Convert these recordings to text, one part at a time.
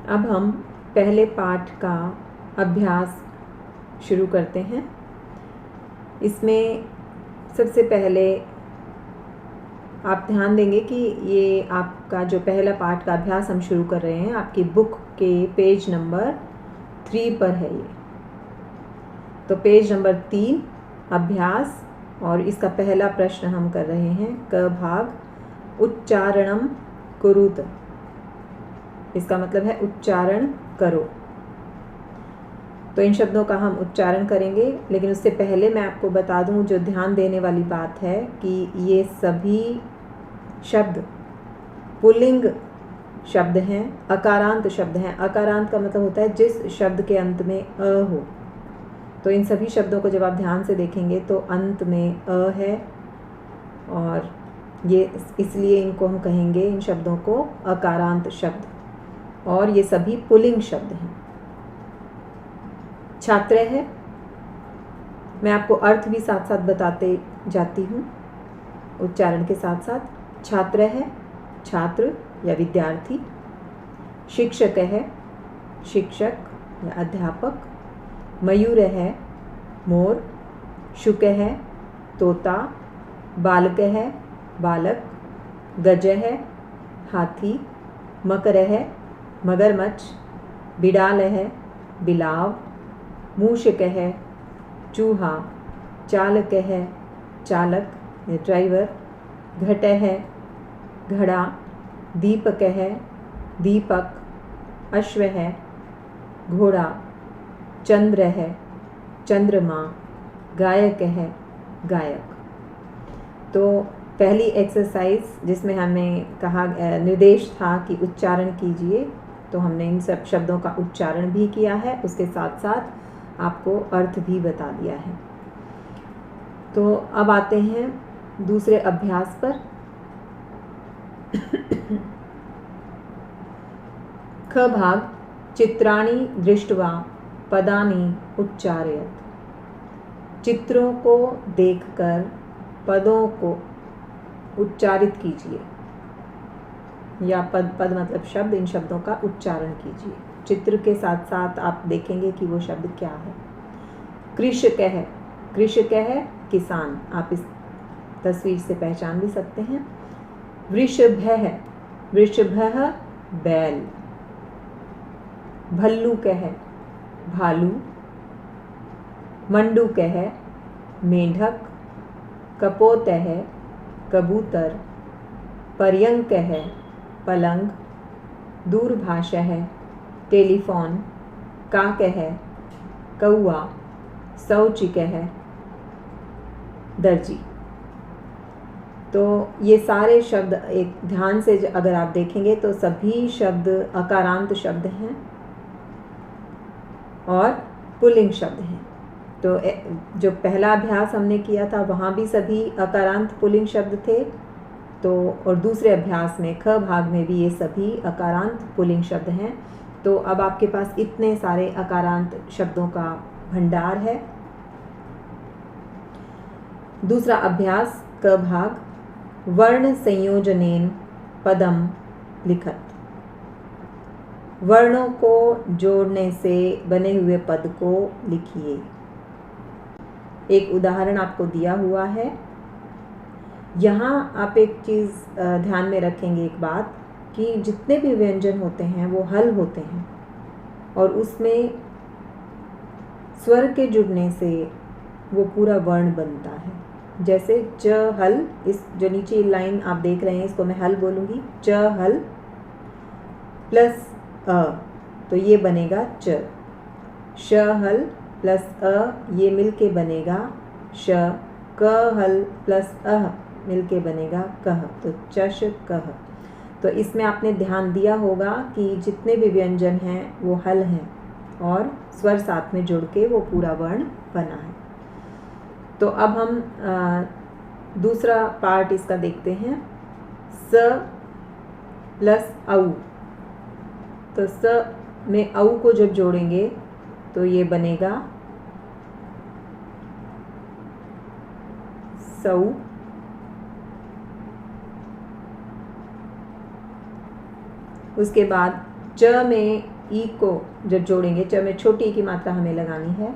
अब हम पहले पाठ का अभ्यास शुरू करते हैं। इसमें सबसे पहले आप ध्यान देंगे कि ये आपका जो पहला पाठ का अभ्यास हम शुरू कर रहे हैं आपकी बुक के पेज नंबर 3 पर है ये। तो पेज नंबर 3 अभ्यास, और इसका पहला प्रश्न हम कर रहे हैं क भाग उच्चारणम कुरुत। इसका मतलब है उच्चारण करो। तो इन शब्दों का हम उच्चारण करेंगे, लेकिन उससे पहले मैं आपको बता दूं जो ध्यान देने वाली बात है कि ये सभी शब्द पुल्लिंग शब्द हैं, अकारांत शब्द हैं। अकारांत का मतलब होता है जिस शब्द के अंत में अ हो। तो इन सभी शब्दों को जब आप ध्यान से देखेंगे तो अंत में अ है, और ये इसलिए इनको हम कहेंगे, इन शब्दों को, अकारांत शब्द। और ये सभी पुल्लिंग शब्द हैं। छात्र है, मैं आपको अर्थ भी साथ साथ बताते जाती हूँ उच्चारण के साथ साथ। छात्र है छात्र या विद्यार्थी। शिक्षक है शिक्षक या अध्यापक। मयूर है मोर। शुक है तोता। बालक है बालक। गज है हाथी। मकर है मगरमच्छ। बिडाल है बिलाव। मूषक है चूहा। चालक है चालक या ड्राइवर। घट है घड़ा। दीपक है दीपक। अश्व है घोड़ा। चंद्र है चंद्रमा। गायक है गायक। तो पहली एक्सरसाइज जिसमें हमें कहा निर्देश था कि उच्चारण कीजिए, तो हमने इन सब शब्दों का उच्चारण भी किया है, उसके साथ साथ आपको अर्थ भी बता दिया है। तो अब आते हैं दूसरे अभ्यास पर। ख भाग चित्राणि दृष्ट्वा पदानि उच्चारयत। चित्रों को देखकर पदों को उच्चारित कीजिए, या पद मतलब शब्द, इन शब्दों का उच्चारण कीजिए। चित्र के साथ साथ आप देखेंगे कि वो शब्द क्या है। कृषक है, कृषक है किसान, आप इस तस्वीर से पहचान भी सकते हैं। वृषभ है, वृषभ बैल। भल्लुक है भालू। मंडूक है मेढक। कपोत है कबूतर। पर्यंक है पलंग। दूरभाष है टेलीफोन। काक है कौआ। शौचिक है दर्जी। तो ये सारे शब्द एक ध्यान से अगर आप देखेंगे तो सभी शब्द अकारांत शब्द हैं और पुल्लिंग शब्द हैं। तो जो पहला अभ्यास हमने किया था वहाँ भी सभी अकारांत पुल्लिंग शब्द थे, तो और दूसरे अभ्यास में ख भाग में भी ये सभी अकारांत पुल्लिंग शब्द हैं। तो अब आपके पास इतने सारे अकारांत शब्दों का भंडार है। दूसरा अभ्यास क भाग वर्ण संयोजनेन पदम लिखत। वर्णों को जोड़ने से बने हुए पद को लिखिए। एक उदाहरण आपको दिया हुआ है। यहाँ आप एक चीज़ ध्यान में रखेंगे, एक बात, कि जितने भी व्यंजन होते हैं वो हल होते हैं, और उसमें स्वर के जुड़ने से वो पूरा वर्ण बनता है। जैसे च हल, इस जो नीचे लाइन आप देख रहे हैं इसको मैं हल बोलूँगी। च हल प्लस अ, तो ये बनेगा च। श हल प्लस अ, ये मिलके बनेगा श। क हल प्लस अ मिलके बनेगा कह, तो चश कह। तो इसमें आपने ध्यान दिया होगा कि जितने भी व्यंजन हैं वो हल हैं और स्वर साथ में जुड़ के वो पूरा वर्ण बना है। तो अब हम दूसरा पार्ट इसका देखते हैं। स प्लस औ। तो स में औ को जब जोड़ेंगे तो ये बनेगा सौ। उसके बाद च में ई को जब जोड़ेंगे, च में छोटी ई की मात्रा हमें लगानी है,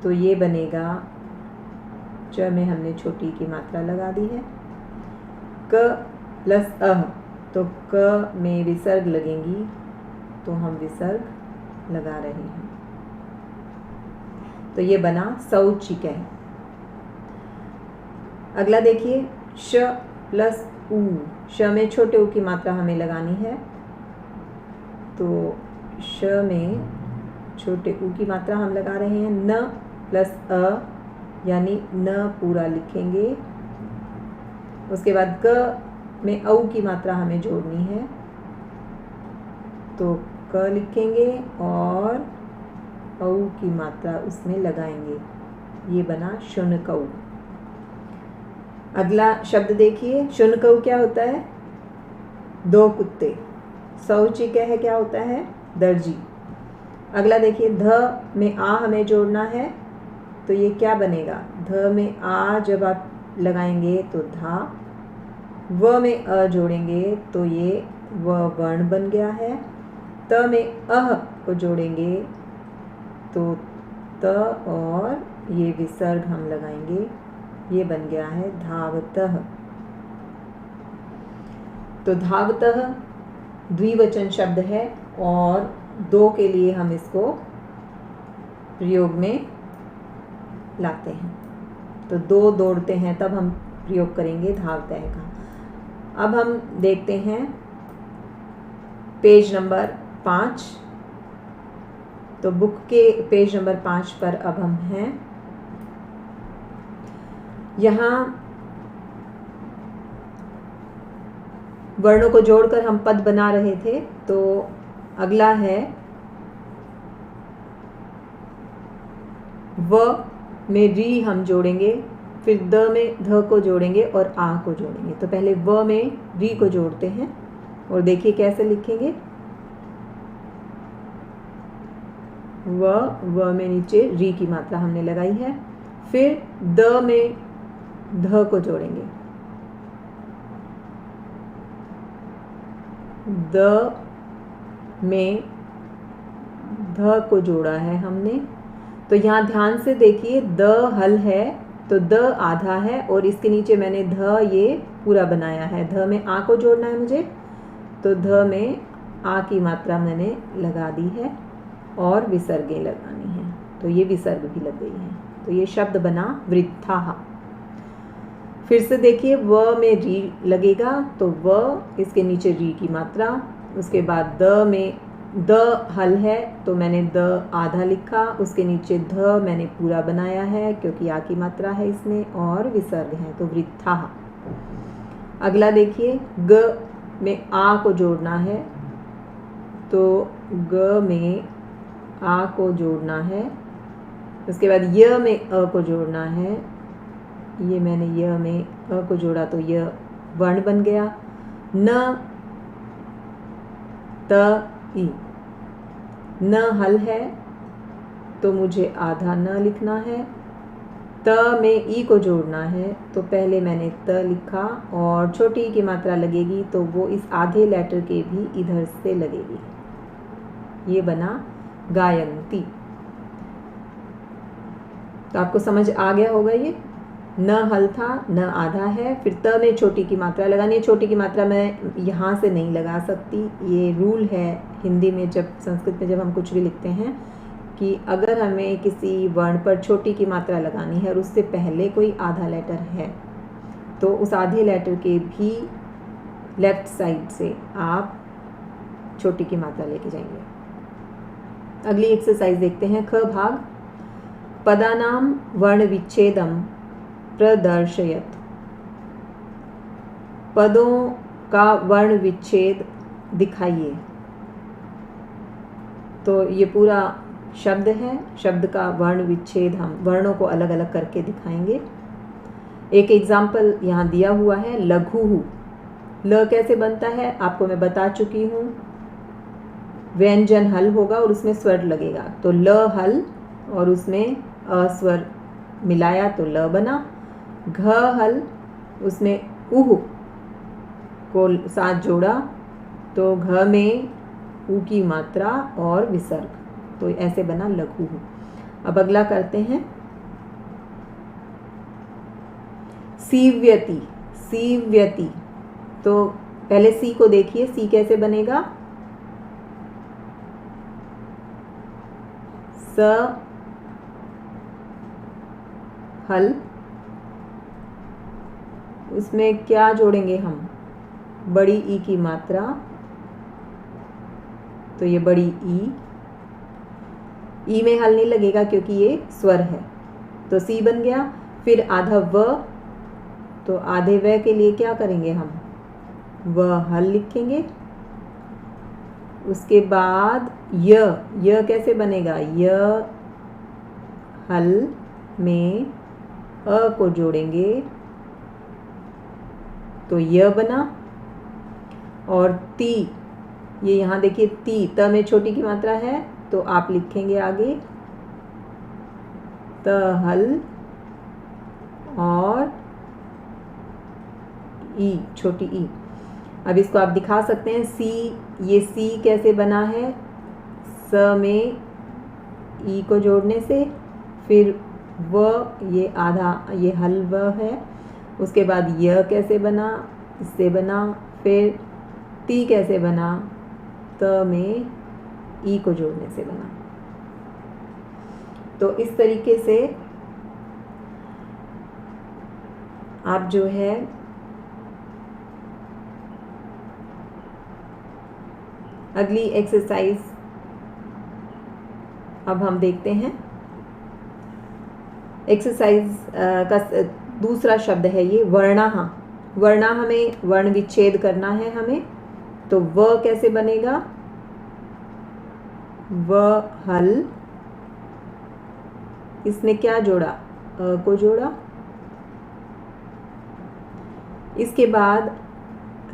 तो ये बनेगा, च में हमने छोटी ई की मात्रा लगा दी है। क प्लस अह, तो क में विसर्ग लगेंगी, तो हम विसर्ग लगा रहे हैं, तो ये बना शौचिक है। अगला देखिए, श प्लस ऊ, श में छोटे ऊ की मात्रा हमें लगानी है, तो श में छोटे ऊ की मात्रा हम लगा रहे हैं। न प्लस अ, यानी न पूरा लिखेंगे। उसके बाद क में औ की मात्रा हमें जोड़नी है, तो क लिखेंगे और औ की मात्रा उसमें लगाएंगे, ये बना शुनकौ। अगला शब्द देखिए, शुनकौ क्या होता है? दो कुत्ते। शौचिक है क्या होता है? दर्जी। अगला देखिए, ध में आ हमें जोड़ना है, तो ये क्या बनेगा? ध में आ जब आप लगाएंगे तो धा, व में अ जोड़ेंगे तो ये व वर्ण बन गया है। त में अह को जोड़ेंगे तो त, और ये विसर्ग हम लगाएंगे, ये बन गया है धावतः। तो धावतः द्विवचन शब्द है और दो के लिए हम इसको प्रयोग में लाते हैं, तो दो दौड़ते हैं तब हम प्रयोग करेंगे धावतः का। अब हम देखते हैं पेज नंबर 5, तो बुक के पेज नंबर 5 पर अब हम हैं। यहाँ वर्णों को जोड़कर हम पद बना रहे थे, तो अगला है व में री हम जोड़ेंगे, फिर द में ध को जोड़ेंगे और आ को जोड़ेंगे। तो पहले व में री को जोड़ते हैं और देखिए कैसे लिखेंगे। व में नीचे री की मात्रा हमने लगाई है, फिर द में ध को जोड़ेंगे, द में ध को जोड़ा है हमने। तो यहाँ ध्यान से देखिए, द हल है तो द आधा है और इसके नीचे मैंने ध ये पूरा बनाया है। ध में आ को जोड़ना है मुझे, तो ध में आ की मात्रा मैंने लगा दी है और विसर्गें लगानी है, तो ये विसर्ग भी लग गई है। तो ये शब्द बना वृद्धाः। फिर से देखिए, व में री लगेगा, तो व इसके नीचे री की मात्रा, उसके बाद द में द हल है तो मैंने द आधा लिखा, उसके नीचे ध मैंने पूरा बनाया है क्योंकि आ की मात्रा है इसमें और विसर्ग है, तो वृद्धाः। अगला देखिए, ग में आ को जोड़ना है, तो ग में आ को जोड़ना है, उसके बाद य में अ को जोड़ना है, ये मैंने य में अ को जोड़ा तो य वर्ण बन गया। न त ई, न हल है तो मुझे आधा न लिखना है। त में ई को जोड़ना है, तो पहले मैंने त लिखा और छोटी ई की मात्रा लगेगी तो वो इस आधे लेटर के भी इधर से लगेगी, ये बना गायन्ति। तो आपको समझ आ गया होगा। ये न हल था, न आधा है, फिर त में छोटी की मात्रा लगानी है। छोटी की मात्रा मैं यहाँ से नहीं लगा सकती, ये रूल है हिंदी में, जब संस्कृत में जब हम कुछ भी लिखते हैं कि अगर हमें किसी वर्ण पर छोटी की मात्रा लगानी है और उससे पहले कोई आधा लेटर है तो उस आधे लेटर के भी लेफ्ट साइड से आप छोटी की मात्रा लेके जाएंगे। अगली एक्सरसाइज देखते हैं। ख भाग, पदानाम वर्ण विच्छेदम प्रदर्शयत, पदों का वर्ण विच्छेद दिखाइए। तो ये पूरा शब्द है, शब्द का वर्ण विच्छेद हम वर्णों को अलग अलग करके दिखाएंगे। एक एग्जाम्पल यहाँ दिया हुआ है, लघुहु। ल कैसे बनता है आपको मैं बता चुकी हूँ, व्यंजन हल होगा और उसमें स्वर लगेगा, तो ल हल और उसमें अ स्वर मिलाया तो ल बना। घ हल, उसमें उह को साथ जोड़ा तो घ में ऊ की मात्रा और विसर्ग, तो ऐसे बना लघु। अब अगला करते हैं सीव्यति। सीव्यति, तो पहले सी को देखिए, सी कैसे बनेगा, स हल, उसमें क्या जोड़ेंगे हम, बड़ी ई की मात्रा, तो ये बड़ी ई में हल नहीं लगेगा क्योंकि ये स्वर है, तो सी बन गया। फिर आधा व, तो आधे व के लिए क्या करेंगे हम, व हल लिखेंगे। उसके बाद य कैसे बनेगा, य हल में अ को जोड़ेंगे तो य बना। और ती, ये यहाँ देखिए ती, त में छोटी की मात्रा है तो आप लिखेंगे आगे त हल और ई, छोटी ई। अब इसको आप दिखा सकते हैं, सी, ये सी कैसे बना है, स में ई को जोड़ने से, फिर व, ये आधा, ये हल व है। उसके बाद य कैसे बना, इससे बना। फिर ती कैसे बना, त में ई को जोड़ने से बना। तो इस तरीके से आप जो है अगली एक्सरसाइज अब हम देखते हैं। एक्सरसाइज का दूसरा शब्द है ये वर्णाह। वर्णाह में वर्ण विच्छेद करना है हमें, तो व कैसे बनेगा, व हल, इसने क्या जोड़ा, अ को जोड़ा। इसके बाद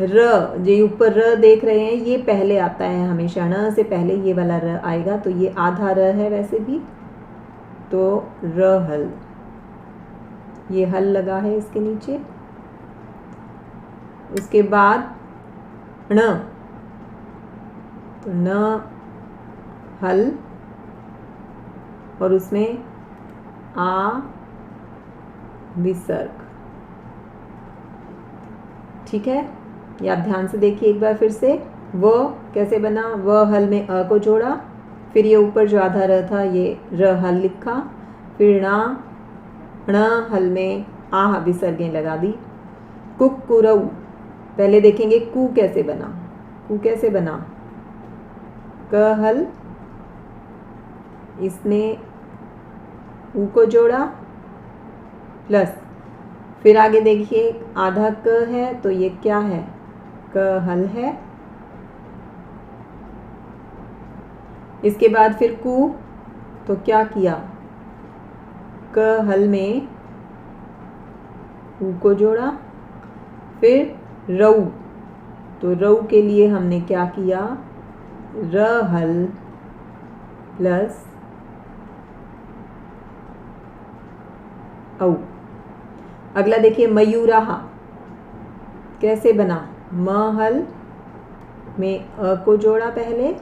र, जो ऊपर र देख रहे हैं ये पहले आता है हमेशा, न से पहले ये वाला र आएगा, तो ये आधा र है वैसे भी, तो र हल, ये हल लगा है इसके नीचे। उसके बाद ण, तो न हल और उसमें आ विसर्ग। ठीक है, ये आप ध्यान से देखिए एक बार फिर से। वो कैसे बना, व हल में अ को जोड़ा, फिर ये ऊपर जो आधा र था ये र हल लिखा, फिर ण हल में आह विसर्गें लगा दी। कुक्कुरऊ, पहले देखेंगे कु कैसे बना, कु कैसे बना, क हल, इसमें ऊ को जोड़ा प्लस, फिर आगे देखिए आधा क है तो ये क्या है, क हल है। इसके बाद फिर कु, तो क्या किया, क हल में ऊ को जोड़ा, फिर रऊ, तो रऊ के लिए हमने क्या किया, र हल प्लस औ। अगला देखिए मयूराहा, कैसे बना, म हल में अ को जोड़ा पहले,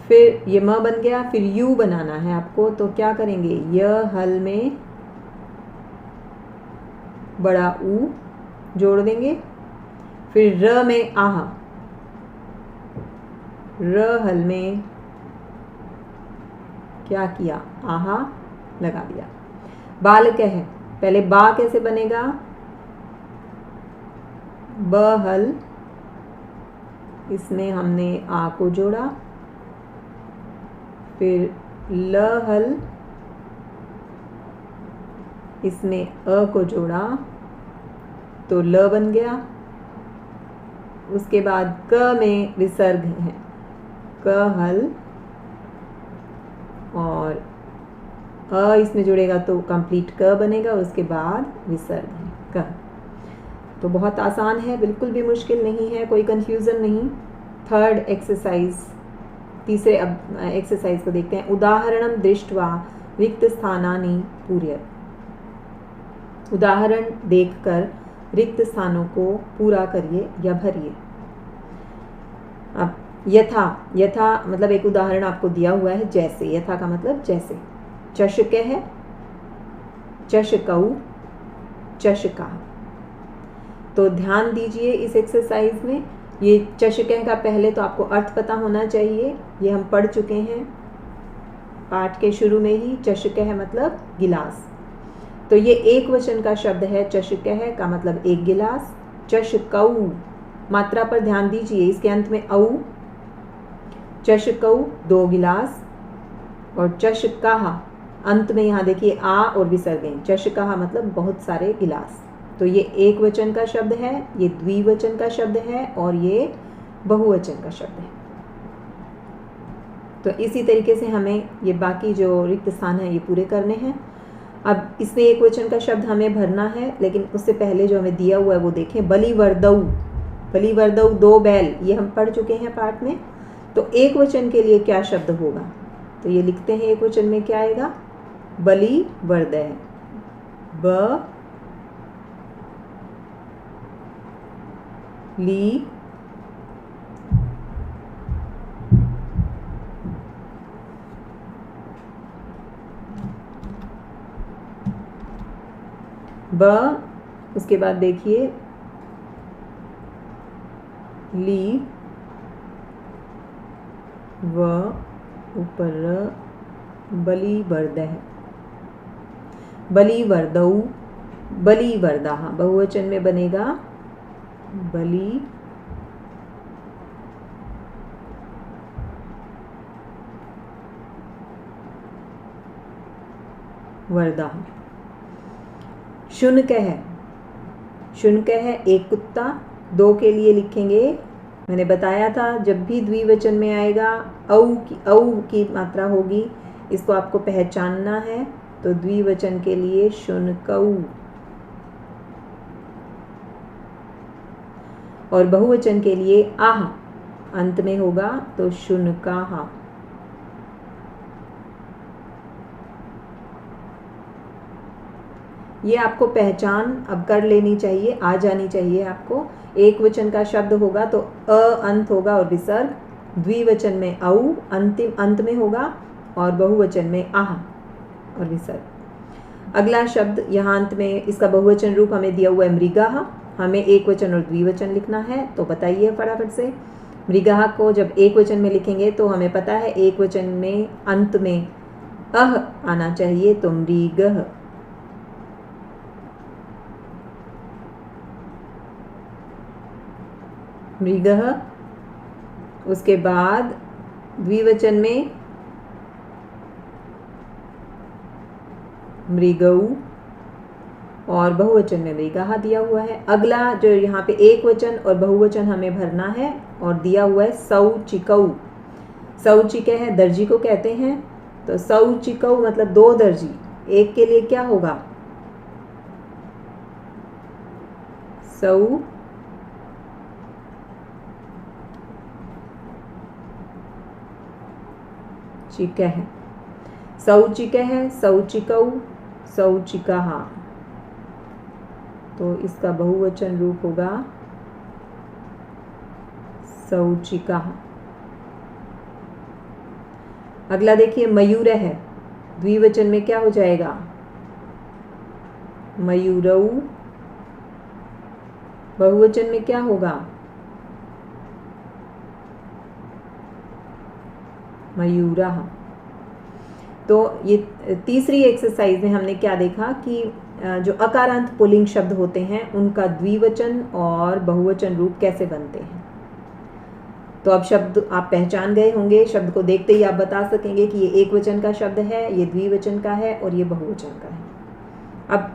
फिर ये म बन गया, फिर यू बनाना है आपको, तो क्या करेंगे, य हल में बड़ा ऊ जोड़ देंगे, फिर र में आह, र हल में क्या किया, आहा लगा दिया। बालक है, पहले बा कैसे बनेगा, ब हल, इसमें हमने आ को जोड़ा, फिर ल हल, इसमें अ को जोड़ा तो ल बन गया। उसके बाद क में विसर्ग है, क हल और अ इसमें जुड़ेगा तो कंप्लीट क बनेगा, उसके बाद विसर्ग है क। तो बहुत आसान है, बिल्कुल भी मुश्किल नहीं है, कोई कंफ्यूजन नहीं। थर्ड एक्सरसाइज, तीसरे अब एक्सरसाइज को देखते हैं। उदाहरणम दृष्ट्वा रिक्त स्थानानि पूरयत, उदाहरण देखकर रिक्त स्थानों को पूरा करिए या भरिए। अब यथा, यथा मतलब एक उदाहरण आपको दिया हुआ है जैसे, यथा का मतलब जैसे। चषक है, चषकऊ, चषका। तो ध्यान दीजिए इस एक्सरसाइज में, ये चषक का पहले तो आपको अर्थ पता होना चाहिए, ये हम पढ़ चुके हैं पाठ के शुरू में ही। चषक है मतलब गिलास, तो ये एक वचन का शब्द है। चषक है का मतलब एक गिलास। चषकऊ, मात्रा पर ध्यान दीजिए, इसके अंत में औ। चषकऊ दो गिलास, और चषकाहा अंत में यहाँ देखिए आ और विसर्ग। चषकाहा मतलब बहुत सारे गिलास। तो ये एक वचन का शब्द है, ये द्विवचन का शब्द है, और ये बहुवचन का शब्द है। तो इसी तरीके से हमें ये बाकी जो रिक्त स्थान है ये पूरे करने हैं। अब इसमें एक वचन का शब्द हमें भरना है, लेकिन उससे पहले जो हमें दिया हुआ है वो देखें। बलिवर्दऊ, बलिवर्दऊ दो बैल, ये हम पढ़ चुके हैं पाठ में। तो एक वचन के लिए क्या शब्द होगा, तो ये लिखते हैं एक वचन में क्या आएगा, बलिवर्दय। ब ली ब, उसके बाद देखिए ली व ऊपर बलिवर्दय, बलिवर्दऊ, बलिवर्दाः, बहुवचन में बनेगा बलि वर्दा। शुनक है, शुनक है एक कुत्ता। दो के लिए लिखेंगे, मैंने बताया था जब भी द्विवचन में आएगा औ की मात्रा होगी, इसको आपको पहचानना है। तो द्विवचन के लिए शुनकऊ, और बहुवचन के लिए आह अंत में होगा, तो शुनकाहा। ये आपको पहचान अब कर लेनी चाहिए, आ जानी चाहिए आपको। एक वचन का शब्द होगा तो अ अंत होगा और विसर्ग, द्विवचन में औ अंतिम अंत में होगा, और बहुवचन में आह और विसर्ग। अगला शब्द यहाँ अंत में, इसका बहुवचन रूप हमें दिया हुआ है मृगाः। हमें एक वचन और द्विवचन लिखना है, तो बताइए फटाफट से। मृगाः को जब एक वचन में लिखेंगे तो हमें पता है एक वचन में अंत में अह आना चाहिए, तो मृगः। मृगः, उसके बाद द्विवचन में मृगऊ, और बहुवचन में मृगाः दिया हुआ है। अगला जो यहाँ पे एक वचन और बहुवचन हमें भरना है, और दिया हुआ है सौचिकऊ। सौचिक है, दर्जी को कहते हैं। तो सौचिकऊ मतलब दो दर्जी, एक के लिए क्या होगा, सौ चिक है, सौचिक है, सौचिकऊ, सौचिकाः। तो इसका बहुवचन रूप होगा सौचिकाः। अगला देखिए मयूर है, द्विवचन में क्या हो जाएगा, मयूरऊ, बहुवचन में क्या होगा, मयूराः। तो ये तीसरी एक्सरसाइज में हमने क्या देखा कि जो अकारांत पुल्लिंग शब्द होते हैं उनका द्विवचन और बहुवचन रूप कैसे बनते हैं। तो अब शब्द आप पहचान गए होंगे, शब्द को देखते ही आप बता सकेंगे कि ये एक वचन का शब्द है, ये द्विवचन का है, और ये बहुवचन का है। अब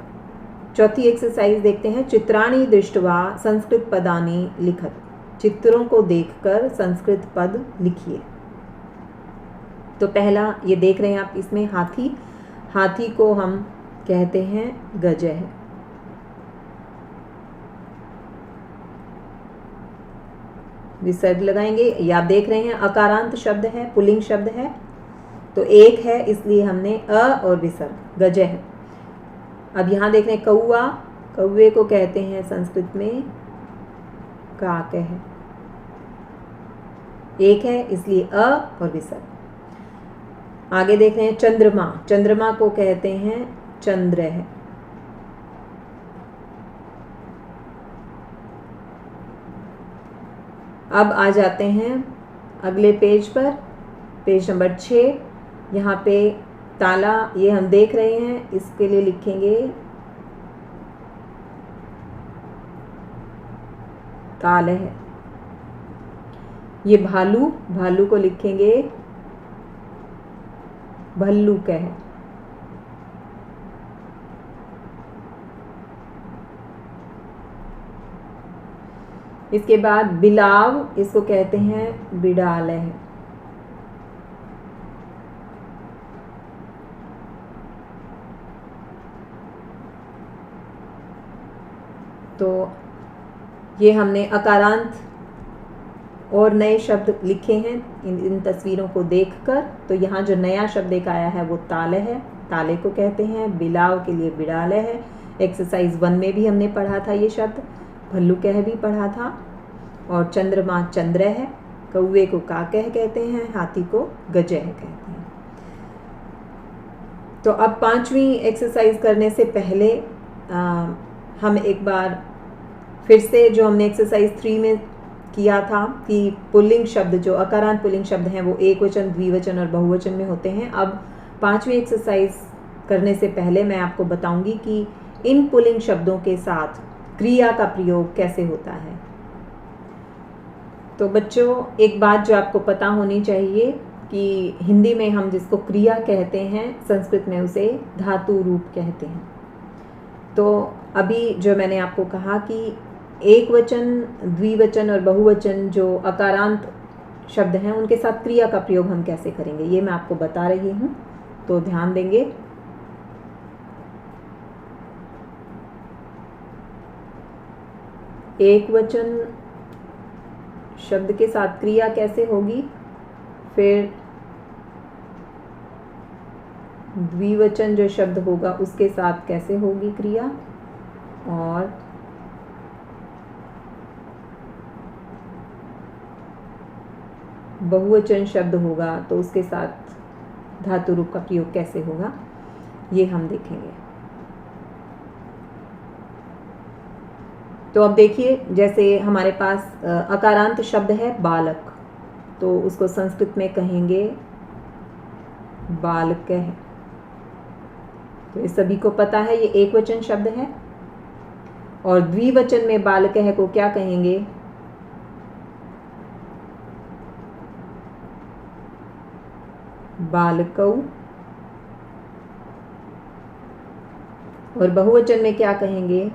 चौथी एक्सरसाइज देखते हैं। चित्राणि दृष्ट्वा संस्कृत पदानि लिखत, चित्रों को देखकर संस्कृत पद लिखिए। तो पहला ये देख रहे हैं आप, इसमें हाथी, हाथी को हम कहते हैं गजः। विसर्ग लगाएंगे, ये आप देख रहे हैं अकारांत शब्द है, पुल्लिंग शब्द है, तो एक है इसलिए हमने अ और विसर्ग गजः। अब यहाँ देख रहे हैं कौआ, कौवे को कहते हैं संस्कृत में काकः। एक है इसलिए अ और विसर्ग। आगे देख रहे हैं चंद्रमा। चंद्रमा को कहते हैं चंद्र है। अब आ जाते हैं अगले पेज पर, पेज नंबर 6। यहाँ पे ताला ये हम देख रहे हैं, इसके लिए लिखेंगे ताल है। ये भालू, भालू को लिखेंगे भल्लुक है। इसके बाद बिलाव, इसको कहते हैं बिडाल है। तो ये हमने अकारांत और नए शब्द लिखे हैं इन तस्वीरों को देखकर। तो यहाँ जो नया शब्द एक आया है वो ताले है, ताले को कहते हैं। बिलाव के लिए बिड़ाले है। एक्सरसाइज 1 में भी हमने पढ़ा था ये शब्द। भल्लुकह भी पढ़ा था। और चंद्रमा चंद्र है। कौवे को काकह कहते हैं, हाथी को गजह कहते हैं। तो अब 5वीं एक्सरसाइज करने से पहले हम एक बार फिर से जो हमने एक्सरसाइज 3 में किया था कि पुल्लिंग शब्द जो अकारांत पुल्लिंग शब्द हैं वो एक वचन, द्विवचन और बहुवचन में होते हैं। अब 5वीं एक्सरसाइज करने से पहले मैं आपको बताऊंगी कि इन पुल्लिंग शब्दों के साथ क्रिया का प्रयोग कैसे होता है। तो बच्चों, एक बात जो आपको पता होनी चाहिए कि हिंदी में हम जिसको क्रिया कहते हैं, संस्कृत में उसे धातु रूप कहते हैं। तो अभी जो मैंने आपको कहा कि एक वचन, द्विवचन और बहुवचन जो अकारांत शब्द हैं उनके साथ क्रिया का प्रयोग हम कैसे करेंगे, ये मैं आपको बता रही हूँ, तो ध्यान देंगे। एक वचन शब्द के साथ क्रिया कैसे होगी, फिर द्विवचन जो शब्द होगा उसके साथ कैसे होगी क्रिया, और बहुवचन शब्द होगा तो उसके साथ धातु रूप का प्रयोग कैसे होगा, ये हम देखेंगे। तो अब देखिए, जैसे हमारे पास अकारांत शब्द है बालक, तो उसको संस्कृत में कहेंगे बालकः। तो ये सभी को पता है ये एक वचन शब्द है। और द्विवचन में बालकः को क्या कहेंगे, बालकौ। और बहुवचन में क्या कहेंगे,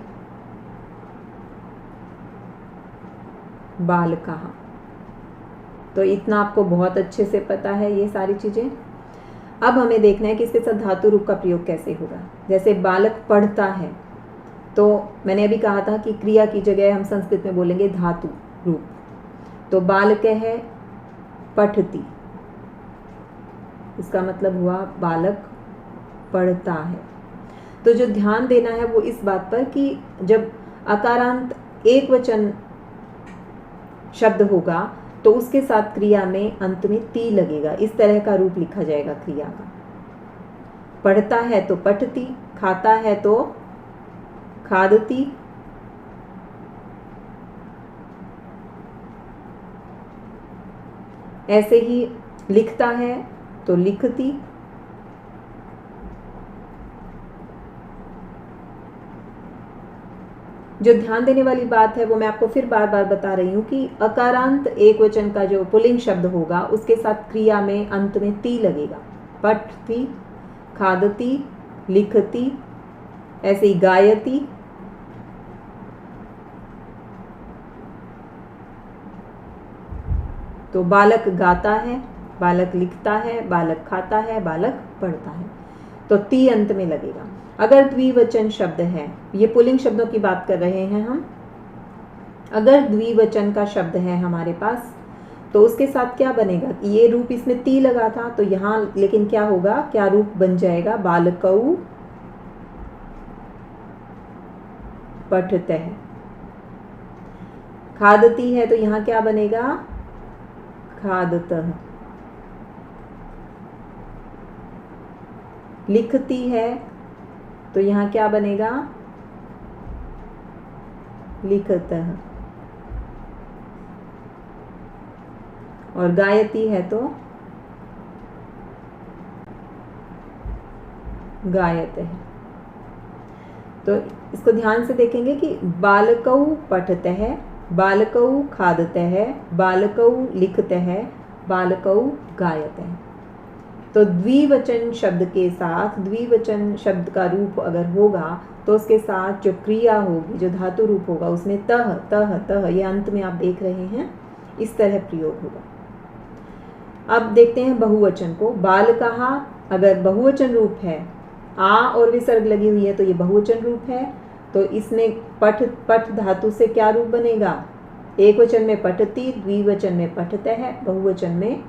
बालकाः। तो इतना आपको बहुत अच्छे से पता है ये सारी चीजें। अब हमें देखना है कि इसके साथ धातु रूप का प्रयोग कैसे होगा। जैसे बालक पढ़ता है, तो मैंने अभी कहा था कि क्रिया की जगह हम संस्कृत में बोलेंगे धातु रूप। तो बालकः है पठति, इसका मतलब हुआ बालक पढ़ता है। तो जो ध्यान देना है वो इस बात पर कि जब अकारांत एक वचन शब्द होगा तो उसके साथ क्रिया में अंत में ती लगेगा। इस तरह का रूप लिखा जाएगा क्रिया का। पढ़ता है तो पठती, खाता है तो खादती, ऐसे ही लिखता है तो लिखती। जो ध्यान देने वाली बात है वो मैं आपको फिर बार बार बता रही हूँ कि अकारांत एक वचन का जो पुल्लिंग शब्द होगा उसके साथ क्रिया में अंत में ती लगेगा। पठती, खादती, लिखती, ऐसे ही गायती। तो बालक गाता है, बालक लिखता है, बालक खाता है, बालक पढ़ता है, तो ती अंत में लगेगा। अगर द्विवचन शब्द है, ये पुल्लिंग शब्दों की बात कर रहे हैं हम, अगर द्विवचन का शब्द है हमारे पास तो उसके साथ क्या बनेगा, ये रूप इसमें ती लगा था तो यहाँ लेकिन क्या होगा, क्या रूप बन जाएगा, बालकौ पठतः। खादती है तो यहाँ क्या बनेगा, खादतः। लिखती है तो यहाँ क्या बनेगा, लिखतः। और गायती है तो गायतः। तो इसको ध्यान से देखेंगे कि बालकौ पठतः, बालकौ खादतः, बालकौ लिखतः, बालकौ गायतः। तो द्विवचन शब्द के साथ, द्विवचन शब्द का रूप अगर होगा तो उसके साथ जो क्रिया होगी, जो धातु रूप होगा, उसमें तह तह तह, ये अंत में आप देख रहे हैं, इस तरह प्रयोग होगा। अब देखते हैं बहुवचन को। बालकः अगर बहुवचन रूप है, आ और विसर्ग लगी हुई है तो ये बहुवचन रूप है। तो इसमें पठ पठ धातु से क्या रूप बनेगा, एक वचन में पठती, द्विवचन में पठतः, बहुवचन में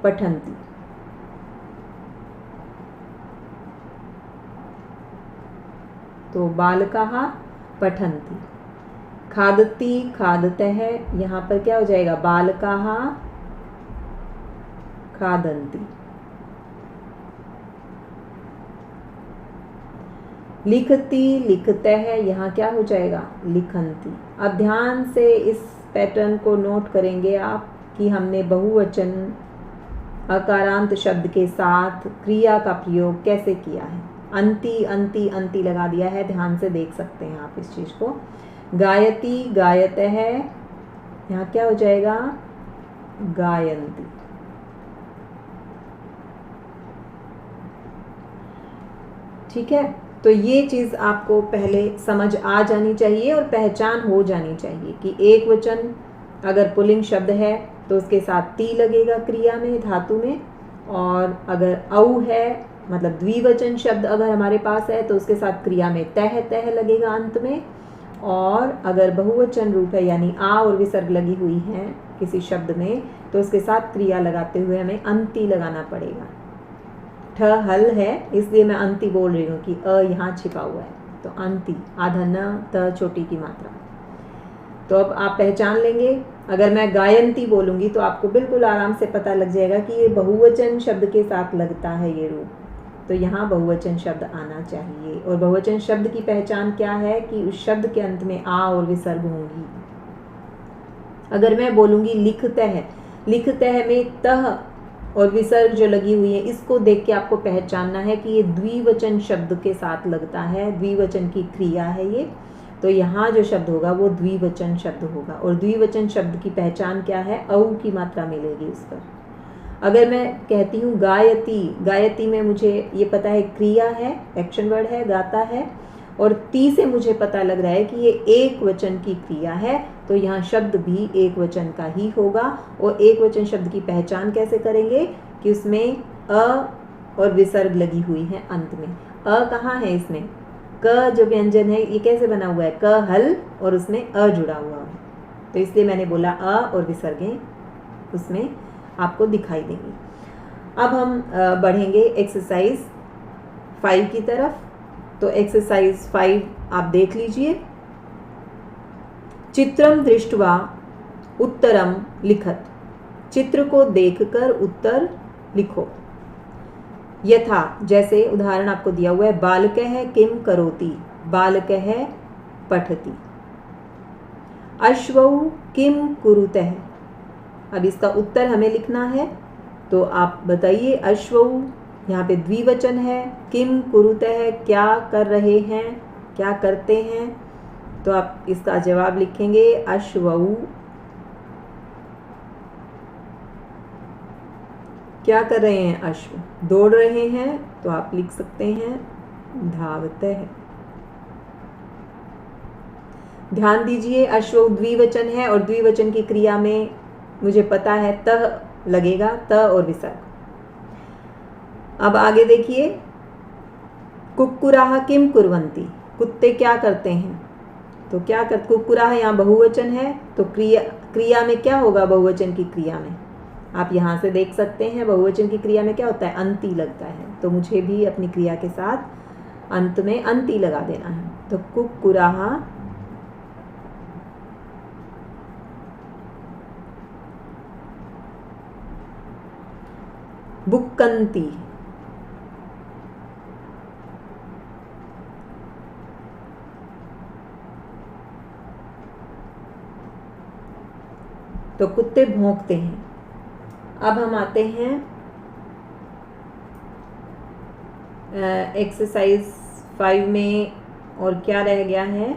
पठन्ति। तो बालकः पठन्ति। खादती खादतः, यहाँ पर क्या हो जाएगा, बालकः खादन्ति। लिखती लिखतः, यहाँ क्या हो जाएगा, लिखन्ति। अब ध्यान से इस पैटर्न को नोट करेंगे आप कि हमने बहुवचन अकारांत शब्द के साथ क्रिया का प्रयोग कैसे किया है। अंति अंति अंति लगा दिया है, ध्यान से देख सकते हैं आप इस चीज को। गायती गायतः, यहाँ क्या हो जाएगा, गायन्ति। ठीक है, तो ये चीज आपको पहले समझ आ जानी चाहिए और पहचान हो जानी चाहिए कि एक वचन अगर पुल्लिंग शब्द है तो उसके साथ ती लगेगा क्रिया में, धातु में, और अगर औ है मतलब द्विवचन शब्द अगर हमारे पास है तो उसके साथ क्रिया में तह तह लगेगा अंत में, और अगर बहुवचन रूप है यानी आ और विसर्ग लगी हुई है किसी शब्द में तो उसके साथ क्रिया लगाते हुए हमें अंति लगाना पड़ेगा। ठ हल है इसलिए मैं अंति बोल रही हूँ कि अ यहाँ छिपा हुआ है, तो अंति, आधा न, त छोटी की मात्रा। तो अब आप पहचान लेंगे, अगर मैं गायन्ति बोलूँगी तो आपको बिल्कुल आराम से पता लग जाएगा कि ये बहुवचन शब्द के साथ लगता है ये रूप, तो यहाँ बहुवचन शब्द आना चाहिए। और बहुवचन शब्द की पहचान क्या है कि उस शब्द के अंत में आ और विसर्ग होंगी। अगर मैं बोलूँगी लिखतः, लिखतः में तह और विसर्ग जो लगी हुई है, इसको देख के आपको पहचानना है कि ये द्विवचन शब्द के साथ लगता है, द्विवचन की क्रिया है ये। तो यहाँ जो शब्द होगा वो द्विवचन शब्द होगा। और द्विवचन शब्द की पहचान क्या है, औ की मात्रा मिलेगी इस पर। अगर मैं कहती हूँ गायती, गायती में मुझे ये पता है क्रिया है, एक्शन वर्ड है, गाता है, और ती से मुझे पता लग रहा है कि ये एक वचन की क्रिया है, तो यहाँ शब्द भी एक वचन का ही होगा। और एक वचन शब्द की पहचान कैसे करेंगे कि उसमें अ और विसर्ग लगी हुई है अंत में। अ कहाँ है इसमें, क जो व्यंजन है ये कैसे बना हुआ है, क हल और उसमें अ जुड़ा हुआ है, तो इसलिए मैंने बोला अ और विसर्गें उसमें आपको दिखाई देंगी। अब हम बढ़ेंगे एक्सरसाइज 5 की तरफ। तो एक्सरसाइज 5 आप देख लीजिए। चित्रम दृष्ट्वा उत्तरम लिखत, चित्र को देखकर उत्तर लिखो। यथा, जैसे उदाहरण आपको दिया हुआ है, बालकः किम करोति, बालकः पठति। अश्वौ किम कुरुतः, अब इसका उत्तर हमें लिखना है, तो आप बताइए। अश्वौ यहाँ पे द्विवचन है, किम कुरुतः क्या कर रहे हैं, क्या करते हैं, तो आप इसका जवाब लिखेंगे अश्वौ क्या कर रहे हैं, अश्व दौड़ रहे हैं, तो आप लिख सकते हैं धावतः। ध्यान दीजिए, अश्व द्विवचन है और द्विवचन की क्रिया में मुझे पता है तह लगेगा, त और विसर्ग। अब आगे देखिए, कुक्कुराः किम कुर्वन्ति, कुत्ते क्या करते हैं, तो क्या कर, कुक्कुराः यहाँ बहुवचन है, तो क्रिया में क्या होगा, बहुवचन की क्रिया में आप यहाँ से देख सकते हैं बहुवचन की क्रिया में क्या होता है, अंति लगता है, तो मुझे भी अपनी क्रिया के साथ अंत में अंति लगा देना है। तो कुक्कुराः बुक्कन्ति। तो कुत्ते भौंकते हैं। अब हम आते हैं एक्सरसाइज 5 में, और क्या रह गया है?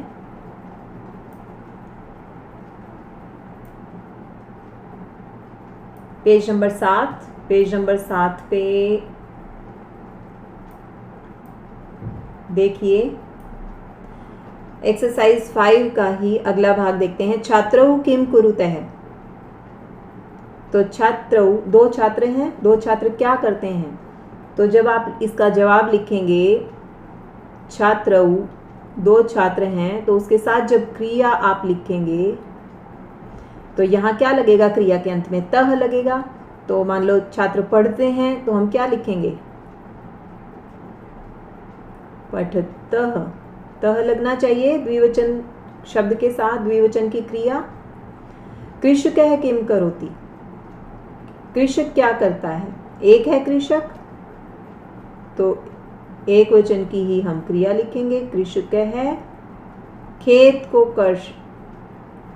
Page number 7। पेज नंबर 7 पे देखिए, एक्सरसाइज 5 का ही अगला भाग देखते हैं। छात्रौ किम कुरुतः। तो छात्रौ, दो छात्र हैं, दो छात्र क्या करते हैं? तो जब आप इसका जवाब लिखेंगे छात्रौ, दो छात्र हैं, तो उसके साथ जब क्रिया आप लिखेंगे तो यहाँ क्या लगेगा? क्रिया के अंत में तह लगेगा। तो मान लो छात्र पढ़ते हैं, तो हम क्या लिखेंगे? पठतः। तह लगना चाहिए द्विवचन शब्द के साथ, द्विवचन की क्रिया। कृषकः किम करोति। कृषक क्या करता है? एक है कृषक, तो एक वचन की ही हम क्रिया लिखेंगे। कृषकः। खेत को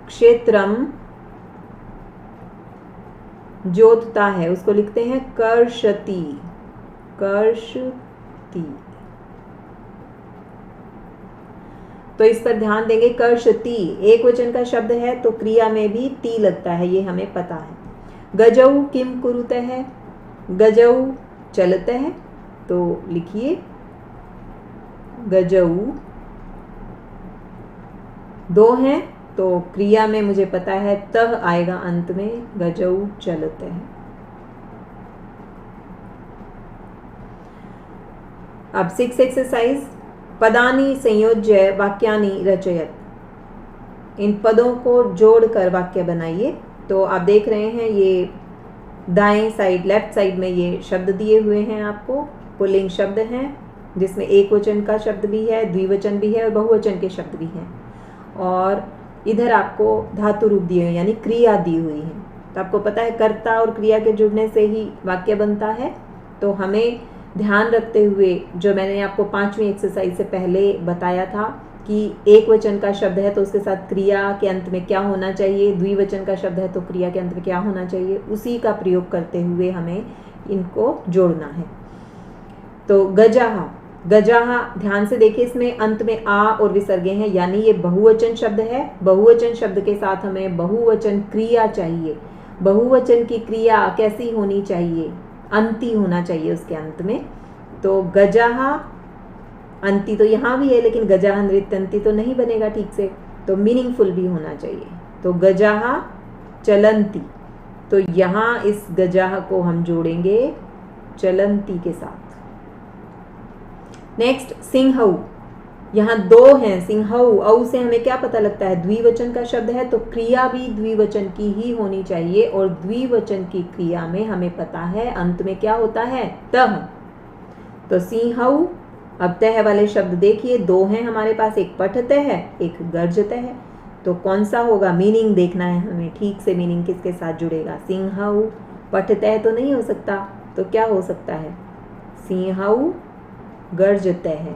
क्षेत्रम जोतता है, उसको लिखते हैं कर्षति। कर्षति। तो इस पर ध्यान देंगे। कर्षति एक वचन का शब्द है, तो क्रिया में भी ती लगता है, ये हमें पता है। गजौ किम कुरुतः। गजौ चलते हैं, तो लिखिए गजौ। दो हैं, तो क्रिया में मुझे पता है तह आएगा अंत में। गजौ चलते हैं। अब 6 एक्सरसाइज। पदानि संयोज्य वाक्यानि रचयत। इन पदों को जोड़कर वाक्य बनाइए। तो आप देख रहे हैं ये दाएं साइड, लेफ्ट साइड में ये शब्द दिए हुए हैं आपको। पुल्लिंग शब्द हैं, जिसमें एक वचन का शब्द भी है, द्विवचन भी है और बहुवचन के शब्द भी हैं। और इधर आपको धातु रूप दिए हुए, यानी क्रिया दी हुई है। तो आपको पता है कर्ता और क्रिया के जुड़ने से ही वाक्य बनता है। तो हमें ध्यान रखते हुए, जो मैंने आपको 5वीं एक्सरसाइज से पहले बताया था कि एक वचन का शब्द है तो उसके साथ क्रिया के अंत में क्या होना चाहिए, द्विवचन का शब्द है तो क्रिया के अंत में क्या होना चाहिए, उसी का प्रयोग करते हुए हमें इनको जोड़ना है। तो गजाहा। गजाहा, ध्यान से देखिए, इसमें अंत में आ और विसर्गे हैं, यानी ये बहुवचन शब्द है। बहुवचन शब्द के साथ हमें बहुवचन क्रिया चाहिए। बहुवचन की क्रिया कैसी होनी चाहिए? अंती होना चाहिए उसके अंत में। तो गजाहा, अंती तो यहाँ भी है, लेकिन गजाहा नृत्यंती तो नहीं बनेगा ठीक से, तो मीनिंगफुल भी होना चाहिए। तो गजाहा चलंती। तो यहाँ इस गजाहा को हम जोड़ेंगे चलंती के साथ। नेक्स्ट सिंहऊ। यहाँ दो हैं, सिंहऊ। औ से हमें क्या पता लगता है? द्विवचन का शब्द है, तो क्रिया भी द्विवचन की ही होनी चाहिए। और द्विवचन की क्रिया में हमें पता है अंत में क्या होता है? तह। तो सिंहऊ। अब तह वाले शब्द देखिए, दो हैं हमारे पास, एक पठतः है, एक गर्जतः है। तो कौन सा होगा? मीनिंग देखना है हमें ठीक से, मीनिंग किसके साथ जुड़ेगा? सिंहऊ। पठतः तो नहीं हो सकता, तो क्या हो सकता है? सिंहऊ गर्जते हैं।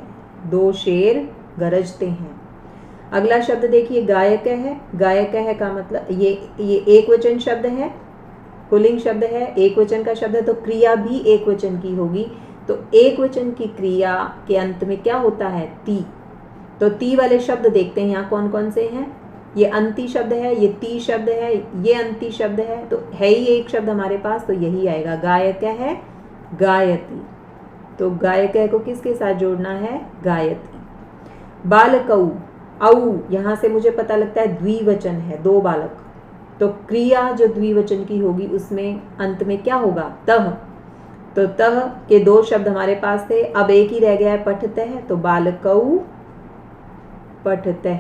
दो शेर गरजते हैं। अगला शब्द देखिए, गायक है। गायक है का मतलब ये एक वचन शब्द है, पुल्लिंग शब्द है, एक वचन का शब्द है, तो क्रिया भी एक वचन की होगी। तो एक वचन की क्रिया के अंत में क्या होता है? ती। तो ती वाले शब्द देखते हैं यहाँ कौन कौन से हैं। ये अंती शब्द है, ये ती शब्द है, ये अंती शब्द है, तो है ही एक शब्द हमारे पास, तो यही आएगा। गायक है, गायती। तो गायक को किसके साथ जोड़ना है? गायती। बालकऊ। औ यहाँ से मुझे पता लगता है द्विवचन है, दो बालक। तो क्रिया जो द्विवचन की होगी उसमें अंत में क्या होगा? तह। तो तह के दो शब्द हमारे पास थे, अब एक ही रह गया है, पठतः। तो बालकऊ पठतः।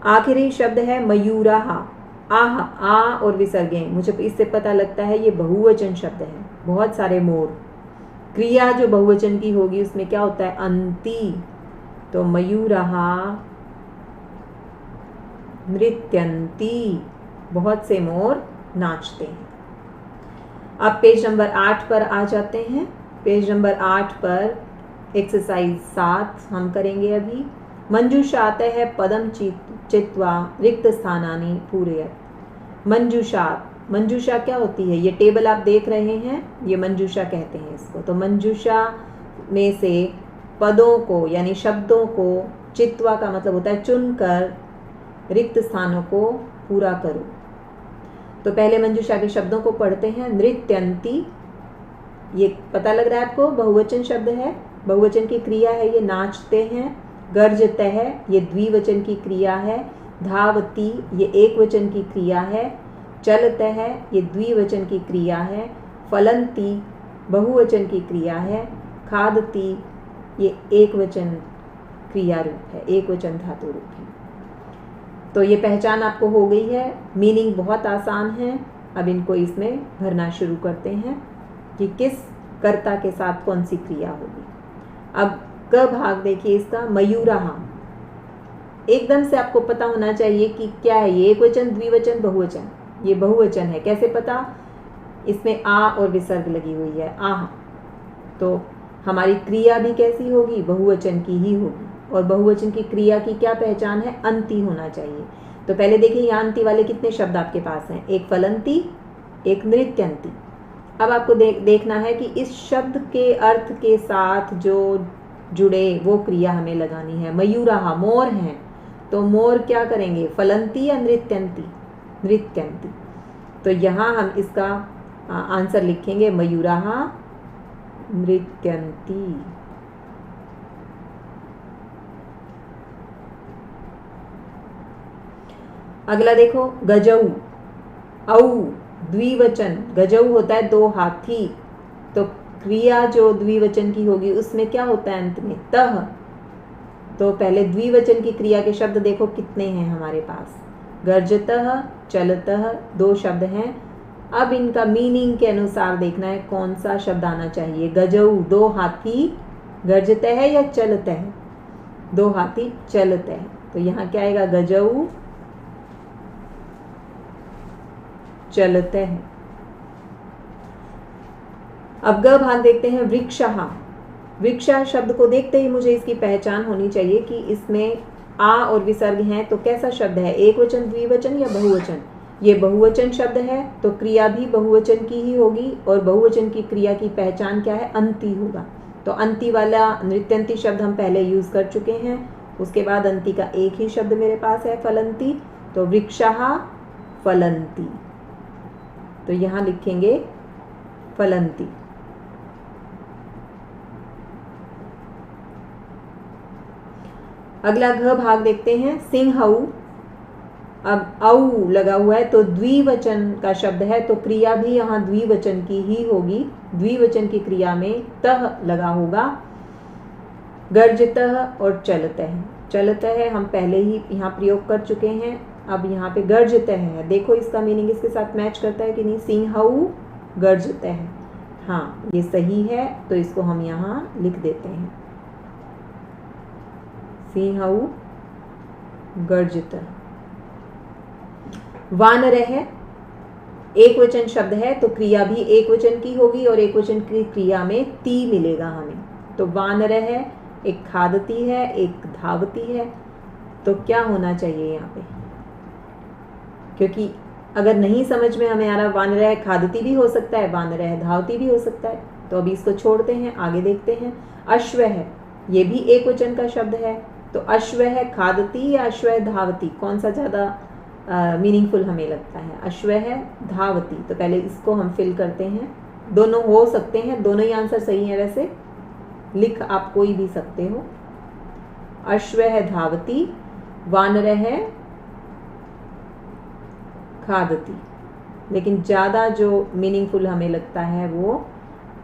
आखिरी शब्द है मयूराहा। आह, आ और विसर्गे, मुझे इससे पता लगता है ये बहुवचन शब्द है। बहुत सारे मोर। क्रिया जो बहुवचन की होगी उसमें क्या होता है? अंती। तो मयूराहा नृत्यंती। बहुत से मोर नाचते हैं। अब पेज नंबर 8 पर आ जाते हैं। पेज नंबर 8 पर एक्सरसाइज 7 हम करेंगे अभी। मंजूषातः पदम चित्वा रिक्त स्थानानि पूरयत्। मंजूषा क्या होती है? ये टेबल आप देख रहे हैं, ये मंजूषा कहते हैं इसको। तो मंजूषा में से पदों को यानी शब्दों को, चित्वा का मतलब होता है चुनकर, रिक्त स्थानों को पूरा करो। तो पहले मंजूषा के शब्दों को पढ़ते हैं। नृत्यन्ति, ये पता लग रहा है आपको, बहुवचन शब्द है, बहुवचन की क्रिया है, ये नाचते हैं। गर्जतः, ये द्विवचन की क्रिया है। धावती, ये एक वचन की क्रिया है। चलतः, ये द्विवचन की क्रिया है। फलन्ति, बहुवचन की क्रिया है। खादति, ये एक वचन क्रिया रूप है, एक वचन धातु रूप है। तो ये पहचान आपको हो गई है। मीनिंग बहुत आसान है। अब इनको इसमें भरना शुरू करते हैं कि किस कर्ता के साथ कौन सी क्रिया होगी। अब क भाग देखिए इसका, मयूरः। एकदम से आपको पता होना चाहिए कि क्या है ये, एक वचन, द्विवचन, बहुवचन। ये बहुवचन है, कैसे पता? इसमें आ और विसर्ग लगी हुई है, आह। तो हमारी क्रिया भी कैसी होगी? बहुवचन की ही होगी। और बहुवचन की क्रिया की क्या पहचान है? अंति होना चाहिए। तो पहले देखिए यहाँ अंति वाले कितने शब्द आपके पास हैं, एक फलंती, एक नृत्यंती। अब आपको देखना है कि इस शब्द के अर्थ के साथ जो जुड़े वो क्रिया हमें लगानी है। मयूरः, मोर हैं, तो मोर क्या करेंगे? फलंती या नृत्यंती? नृत्यंती। तो यहाँ हम इसका आंसर लिखेंगे मयूरः नृत्यंती। अगला देखो, गजऊ, औ, द्विवचन। गजऊ होता है दो हाथी। तो क्रिया जो द्विवचन की होगी उसमें क्या होता है अंत में? तह। तो पहले द्विवचन की क्रिया के शब्द देखो कितने हैं हमारे पास। गर्जतः, चलतः, दो शब्द हैं। अब इनका मीनिंग के अनुसार देखना है कौन सा शब्द आना चाहिए। गजऊ, दो हाथी, गर्जतः है या चलतः है? दो हाथी चलते हैं। तो यहाँ क्या आएगा? गजऊ चलते हैं। अब ग भाग देखते हैं, वृक्षः। वृक्षा शब्द को देखते ही मुझे इसकी पहचान होनी चाहिए कि इसमें आ और विसर्ग हैं। तो कैसा शब्द है? एक वचन, द्विवचन या बहुवचन? ये बहुवचन शब्द है, तो क्रिया भी बहुवचन की ही होगी। और बहुवचन की क्रिया की पहचान क्या है? अंति होगा। तो अंति वाला नृत्यंती शब्द हम पहले यूज कर चुके हैं। उसके बाद अंति का एक ही शब्द मेरे पास है, फलंती। तो वृक्षः फलंती। तो यहाँ लिखेंगे फलंती। अगला घ भाग देखते हैं, सिंहऊ। अब औ लगा हुआ है तो द्विवचन का शब्द है, तो क्रिया भी यहाँ द्विवचन की ही होगी। द्विवचन की क्रिया में तह लगा होगा। गर्जतः और चलतः। चलतः हम पहले ही यहाँ प्रयोग कर चुके हैं। अब यहाँ पे गर्जतः है, देखो इसका मीनिंग इसके साथ मैच करता है कि नहीं। सिंहऊ गर्जतः, हाँ ये सही है। तो इसको हम यहाँ लिख देते हैं, सिंहऊ गर्जतः। वानरः, एक वचन शब्द है, तो क्रिया भी एक वचन की होगी और एक वचन की क्रिया में ती मिलेगा हमें। तो वानरः एक खादती है, एक धावती है। तो क्या होना चाहिए यहाँ पे? क्योंकि अगर नहीं समझ में हमें आ रहा, वानरः खादती भी हो सकता है, वानरः धावती भी हो सकता है। तो अभी इसको छोड़ते हैं, आगे देखते हैं। अश्वः, ये भी एक वचन का शब्द है। तो अश्वः खादती या अश्वः धावती, कौन सा ज़्यादा मीनिंगफुल हमें लगता है? अश्वः धावती। तो पहले इसको हम फिल करते हैं। दोनों हो सकते हैं, दोनों ही आंसर सही है। वैसे लिख आप कोई भी सकते हो। अश्वः धावती, वानरः खादती। लेकिन ज़्यादा जो मीनिंगफुल हमें लगता है वो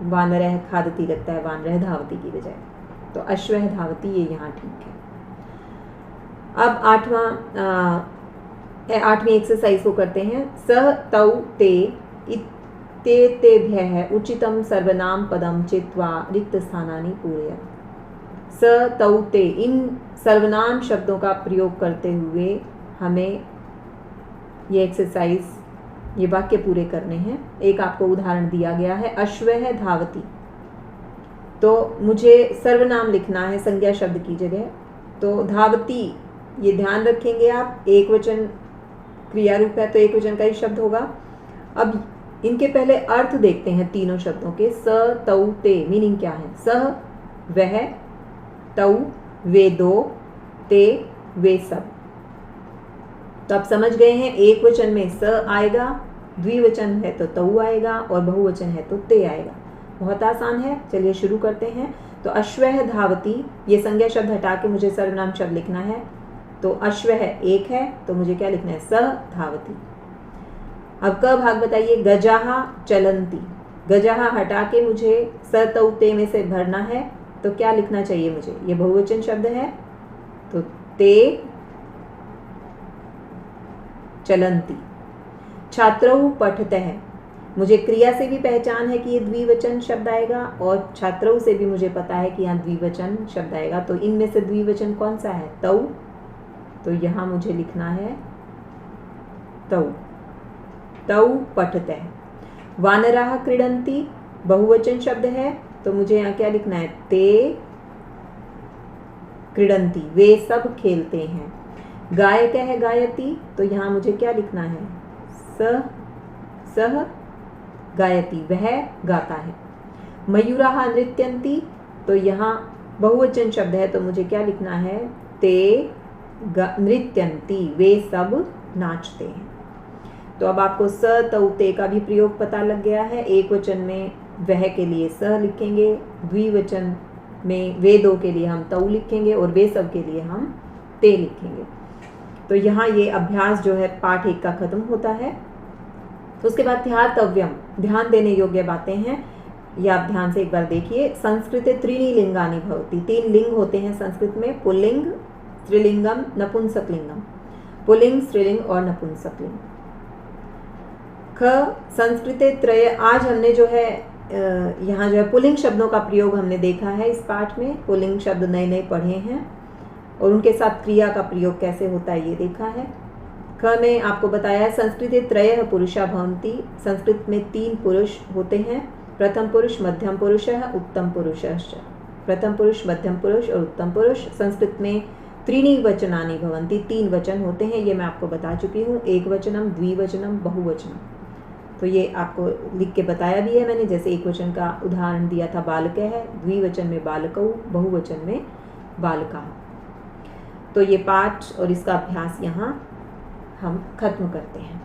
वानरः खादती लगता है, वानरः धावती की बजाय। तो अश्वः धावती ये यहाँ ठीक है। अब आठवीं एक्सरसाइज को करते हैं। स तौ ते इत्येतेभ्यः उचितं सर्वनाम पदम चित्वा रिक्त स्थानानि पूरयत्। स तौ ते, इन सर्वनाम शब्दों का प्रयोग करते हुए हमें ये एक्सरसाइज ये वाक्य पूरे करने हैं। एक आपको उदाहरण दिया गया है, अश्वः धावति, तो मुझे सर्वनाम लिखना है संज्ञा शब्द की जगह। तो धावती, ये ध्यान रखेंगे आप, एक वचन क्रिया रूप है तो एक वचन का ही शब्द होगा। अब इनके पहले अर्थ देखते हैं तीनों शब्दों के। स तौ ते मीनिंग क्या है? सह वह, तौ वे दो, ते वे सब। तो आप समझ गए हैं, एक वचन में स आएगा, द्विवचन है तो तौ आएगा और बहुवचन है तो ते आएगा। बहुत आसान है, चलिए शुरू करते हैं। तो अश्वः धावती, ये संज्ञा शब्द हटा के मुझे सर्वनाम शब्द लिखना है। तो अश्वः एक है तो मुझे क्या लिखना है? सह धावती। अब क भाग बताइए, गजाहा चलंती, गजाहा हटा के मुझे स तौ ते में से भरना है तो क्या लिखना चाहिए मुझे? ये बहुवचन शब्द है तो ते चलंती। छात्रौ पठतः, मुझे क्रिया से भी पहचान है कि ये द्विवचन शब्द आएगा और छात्रौ से भी मुझे पता है कि यहाँ द्विवचन शब्द आएगा। तो इनमें से द्विवचन कौन सा है? तौ। तो यहाँ मुझे लिखना है तौ, तौ पठतः। वानराः क्रीडन्ति, बहुवचन शब्द है तो मुझे यहाँ क्या लिखना है? ते क्रीडन्ति, वे सब खेलते हैं। गायकः गायति, तो यहाँ मुझे क्या लिखना है? सह गायति, वह गाता है। मयूराः नृत्यन्ति, तो यहाँ बहुवचन शब्द है तो मुझे क्या लिखना है? ते नृत्यन्ति, वे सब नाचते हैं। तो अब आपको स तौ ते का भी प्रयोग पता लग गया है। एक वचन में वह के लिए स लिखेंगे, द्विवचन में वे दो के लिए हम तौ लिखेंगे और वे सब के लिए हम ते लिखेंगे। तो यहाँ ये अभ्यास जो है पाठ 1 का खत्म होता है। तो उसके बाद ध्यातव्यम, ध्यान देने योग्य बातें हैं, ये आप ध्यान से एक बार देखिए। संस्कृते त्रीणि लिंगानि भवति, 3 लिंग होते हैं संस्कृत में, पुल्लिंग, स्त्रीलिंगम, नपुंसकलिंगम। पुल्लिंग, स्त्रीलिंग और नपुंसकलिंग। ख संस्कृते त्रय, आज हमने जो है यहाँ जो है पुल्लिंग शब्दों का प्रयोग हमने देखा है इस पाठ में। पुल्लिंग शब्द नए नए पढ़े हैं और उनके साथ क्रिया का प्रयोग कैसे होता है ये देखा है। ख में आपको बताया है, संस्कृते त्रयः पुरुषा भवन्ति, संस्कृत में 3 पुरुष होते हैं, प्रथम पुरुष, मध्यम पुरुषः, उत्तम पुरुषश्च। प्रथम पुरुष, मध्यम पुरुष और उत्तम पुरुष। संस्कृत में त्रीणि वचनानि भवन्ति, 3 वचन होते हैं, ये मैं आपको बता चुकी हूँ। एक वचनम, द्विवचनम, बहुवचनम। तो ये आपको लिख के बताया भी है मैंने। जैसे एक वचन का उदाहरण दिया था बालकः है, द्विवचन में बालकौ, बहुवचन में बालकाः। तो ये पाठ और इसका अभ्यास यहाँ हम खत्म करते हैं।